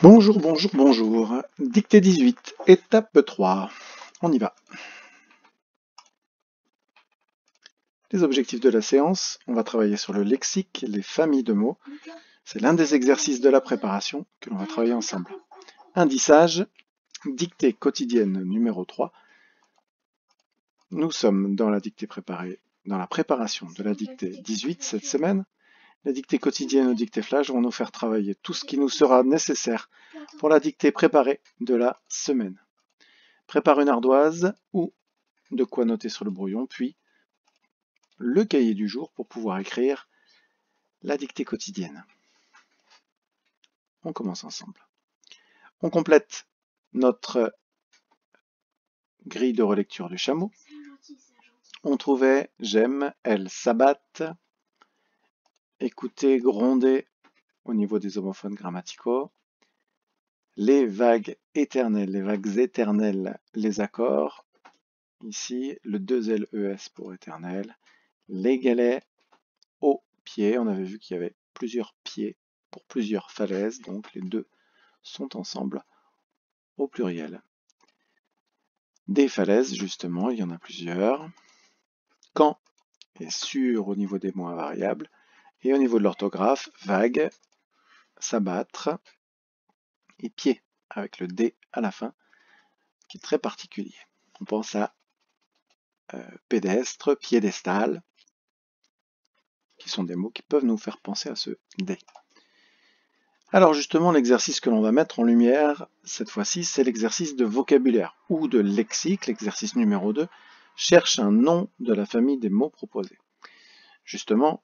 Bonjour, bonjour, bonjour. Dictée 18, étape 3. On y va. Les objectifs de la séance, on va travailler sur le lexique, les familles de mots. C'est l'un des exercices de la préparation que l'on va travailler ensemble. Indissage, dictée quotidienne numéro 3. Nous sommes dans la dictée préparée, dans la préparation de la dictée 18 cette semaine. La dictée quotidienne ou dictée flash vont nous faire travailler tout ce qui nous sera nécessaire pour la dictée préparée de la semaine. Prépare une ardoise ou de quoi noter sur le brouillon, puis le cahier du jour pour pouvoir écrire la dictée quotidienne. On commence ensemble. On complète notre grille de relecture du chameau. On trouvait j'aime, elles s'abattent, écouter, gronder au niveau des homophones grammaticaux, les vagues éternelles, les accords, ici le 2LES pour éternel, les galets au pied, on avait vu qu'il y avait plusieurs pieds pour plusieurs falaises, donc les deux sont ensemble au pluriel. Des falaises, justement, il y en a plusieurs. Quand et sur au niveau des mots invariables, et au niveau de l'orthographe, vague, s'abattre, et pied, avec le D à la fin, qui est très particulier. On pense à pédestre, piédestal, qui sont des mots qui peuvent nous faire penser à ce D. Alors justement, l'exercice que l'on va mettre en lumière, cette fois-ci, c'est l'exercice de vocabulaire ou de lexique, l'exercice numéro 2, cherche un nom de la famille des mots proposés. Justement,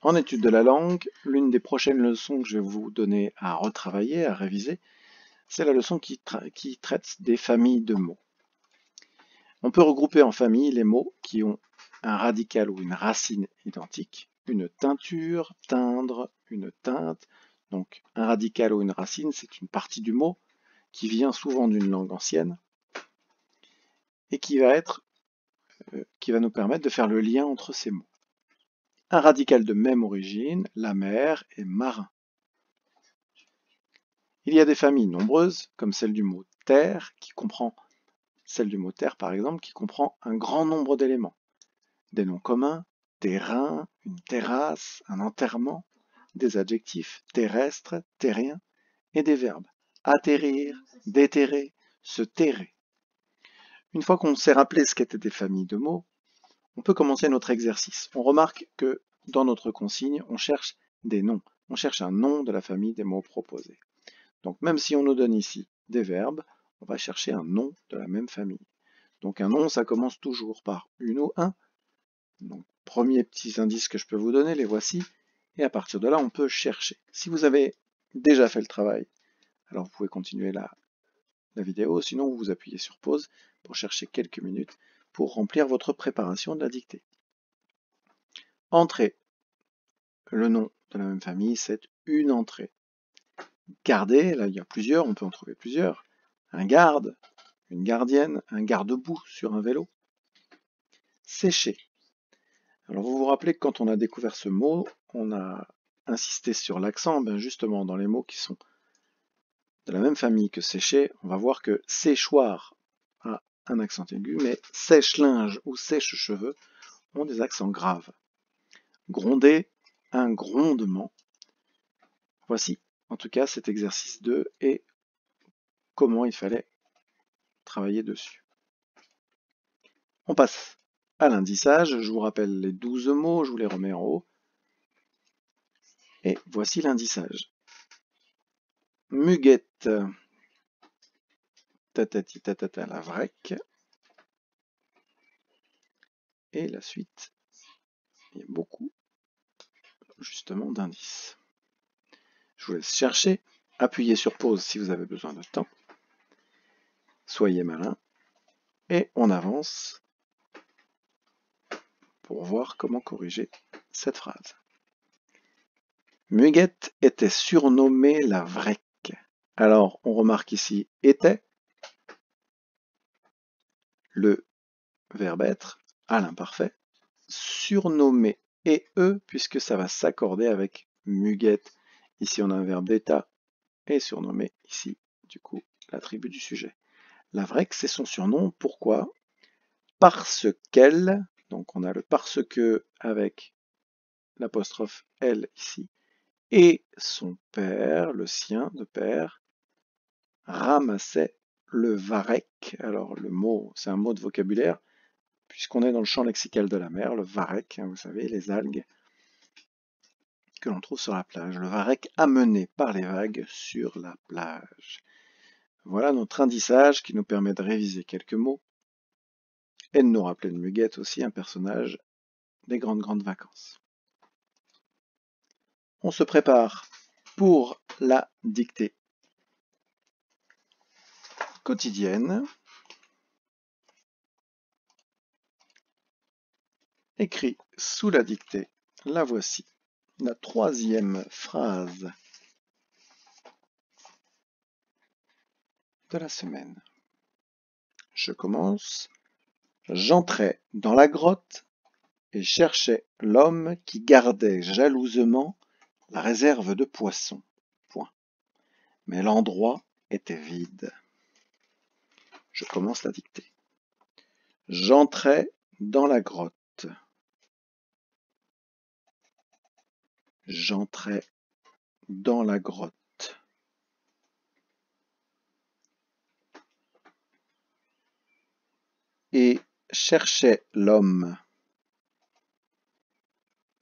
en étude de la langue, l'une des prochaines leçons que je vais vous donner à retravailler, à réviser, c'est la leçon qui traite des familles de mots. On peut regrouper en famille les mots qui ont un radical ou une racine identique, une teinture, teindre, une teinte. Donc un radical ou une racine, c'est une partie du mot qui vient souvent d'une langue ancienne et qui va nous permettre de faire le lien entre ces mots. Un radical de même origine, la mer et marin. Il y a des familles nombreuses, comme celle du mot terre, celle du mot terre par exemple, qui comprend un grand nombre d'éléments. Des noms communs, terrain, une terrasse, un enterrement, des adjectifs terrestre, terrien, et des verbes atterrir, déterrer, se terrer. Une fois qu'on s'est rappelé ce qu'étaient des familles de mots, on peut commencer notre exercice. On remarque que dans notre consigne, on cherche des noms. On cherche un nom de la famille des mots proposés. Donc même si on nous donne ici des verbes, on va chercher un nom de la même famille. Donc un nom, ça commence toujours par une ou un. Donc premiers petits indices que je peux vous donner, les voici. Et à partir de là, on peut chercher. Si vous avez déjà fait le travail, alors vous pouvez continuer la vidéo, sinon vous appuyez sur pause pour chercher quelques minutes pour remplir votre préparation de la dictée. Entrée. Le nom de la même famille, c'est une entrée. Garder, là il y a plusieurs, on peut en trouver plusieurs. Un garde, une gardienne, un garde-boue sur un vélo. Sécher. Alors vous vous rappelez que quand on a découvert ce mot, on a insisté sur l'accent, ben justement dans les mots qui sont de la même famille que sécher, on va voir que séchoir a un accent aigu, mais sèche-linge ou sèche-cheveux ont des accents graves. Gronder, un grondement. Voici en tout cas cet exercice 2 et comment il fallait travailler dessus. On passe à l'indissage, je vous rappelle les 12 mots, je vous les remets en haut. Et voici l'indissage. Muguette, tatati tatata la vrac. Et la suite, il y a beaucoup justement d'indices. Je vous laisse chercher, appuyez sur pause si vous avez besoin de temps. Soyez malin. Et on avance pour voir comment corriger cette phrase. Muguette était surnommée la vrac. Alors, on remarque ici était, le verbe être à l'imparfait, surnommé et puisque ça va s'accorder avec muguette. Ici, on a un verbe d'état est surnommée ici, du coup, l'attribut du sujet. La vraie, c'est son surnom. Pourquoi? Parce qu'elle, donc on a le parce que avec l'apostrophe elle ici, et son père, le sien de père, ramassait le varech. Alors le mot, c'est un mot de vocabulaire, puisqu'on est dans le champ lexical de la mer, le varech, vous savez, les algues que l'on trouve sur la plage. Le varech amené par les vagues sur la plage. Voilà notre indissage qui nous permet de réviser quelques mots et de nous rappeler de Muguette aussi, un personnage des grandes vacances. On se prépare pour la dictée quotidienne. Écrit sous la dictée, la voici, la troisième phrase de la semaine. Je commence. J'entrai dans la grotte et cherchais l'homme qui gardait jalousement la réserve de poissons. Point. Mais l'endroit était vide. Je commence la dictée. J'entrai dans la grotte. J'entrai dans la grotte. Et cherchais l'homme.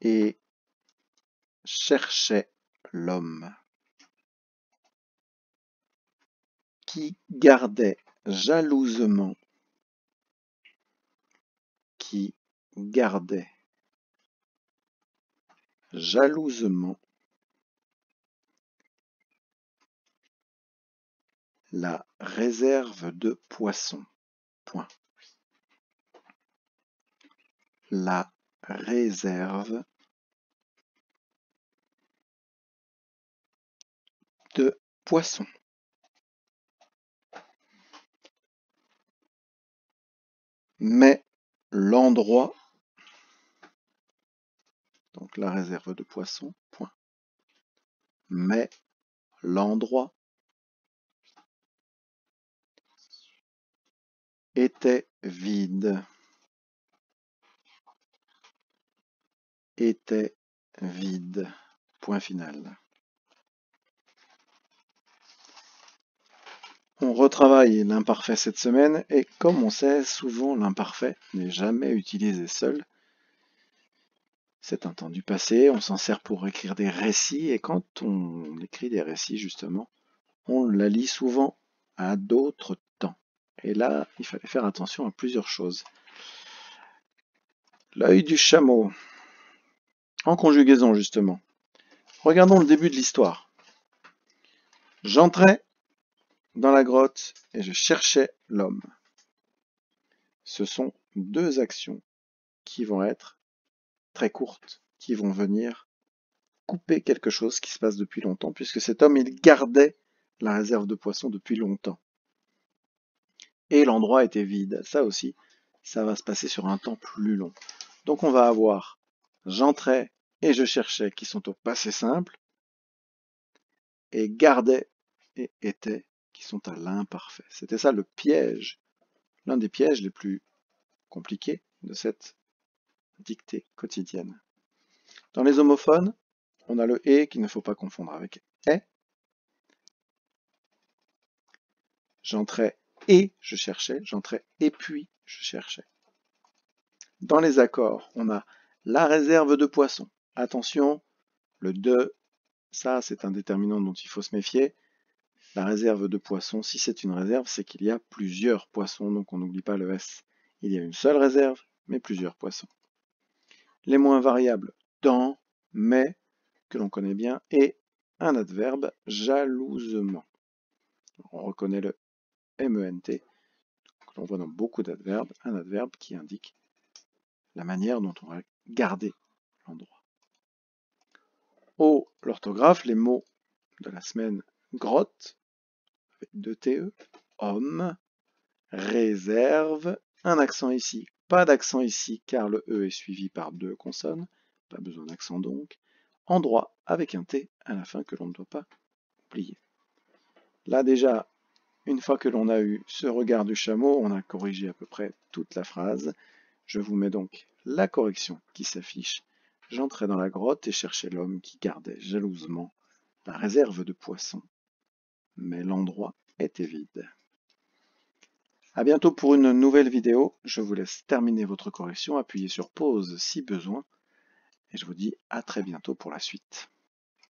Et cherchait l'homme. Qui gardait jalousement. Qui gardait jalousement la réserve de poissons. Point. La réserve de poissons. Mais l'endroit, donc la réserve de poissons, point. Mais l'endroit était vide. Était vide. Point final. On retravaille l'imparfait cette semaine et comme on sait, souvent l'imparfait n'est jamais utilisé seul. C'est un temps du passé, on s'en sert pour écrire des récits et quand on écrit des récits justement, on la lit souvent à d'autres temps. Et là, il fallait faire attention à plusieurs choses. L'œil du chameau, en conjugaison justement. Regardons le début de l'histoire. J'entrais dans la grotte et je cherchais l'homme. Ce sont deux actions qui vont être très courtes, qui vont venir couper quelque chose qui se passe depuis longtemps, puisque cet homme, il gardait la réserve de poissons depuis longtemps. Et l'endroit était vide. Ça aussi, ça va se passer sur un temps plus long. Donc on va avoir j'entrais et je cherchais qui sont au passé simple, et gardait et était qui sont à l'imparfait. C'était ça le piège, l'un des pièges les plus compliqués de cette dictée quotidienne. Dans les homophones, on a le et qu'il ne faut pas confondre avec est. J'entrais et je cherchais, j'entrais et puis je cherchais. Dans les accords, on a la réserve de poissons. Attention, le de, ça c'est un déterminant dont il faut se méfier. La réserve de poissons, si c'est une réserve, c'est qu'il y a plusieurs poissons, donc on n'oublie pas le S. Il y a une seule réserve, mais plusieurs poissons. Les moins variables, dans, mais, que l'on connaît bien, et un adverbe, jalousement. On reconnaît le MENT, que l'on voit dans beaucoup d'adverbes, un adverbe qui indique la manière dont on va garder l'endroit. Au l'orthographe, les mots de la semaine grotte, avec 2 TE, homme, réserve, un accent ici, pas d'accent ici car le E est suivi par 2 consonnes, pas besoin d'accent donc, endroit avec un T à la fin que l'on ne doit pas oublier. Là déjà, une fois que l'on a eu ce regard du chameau, on a corrigé à peu près toute la phrase. Je vous mets donc la correction qui s'affiche. J'entrais dans la grotte et cherchais l'homme qui gardait jalousement la réserve de poissons. Mais l'endroit était vide. À bientôt pour une nouvelle vidéo. Je vous laisse terminer votre correction, appuyez sur pause si besoin. Et je vous dis à très bientôt pour la suite.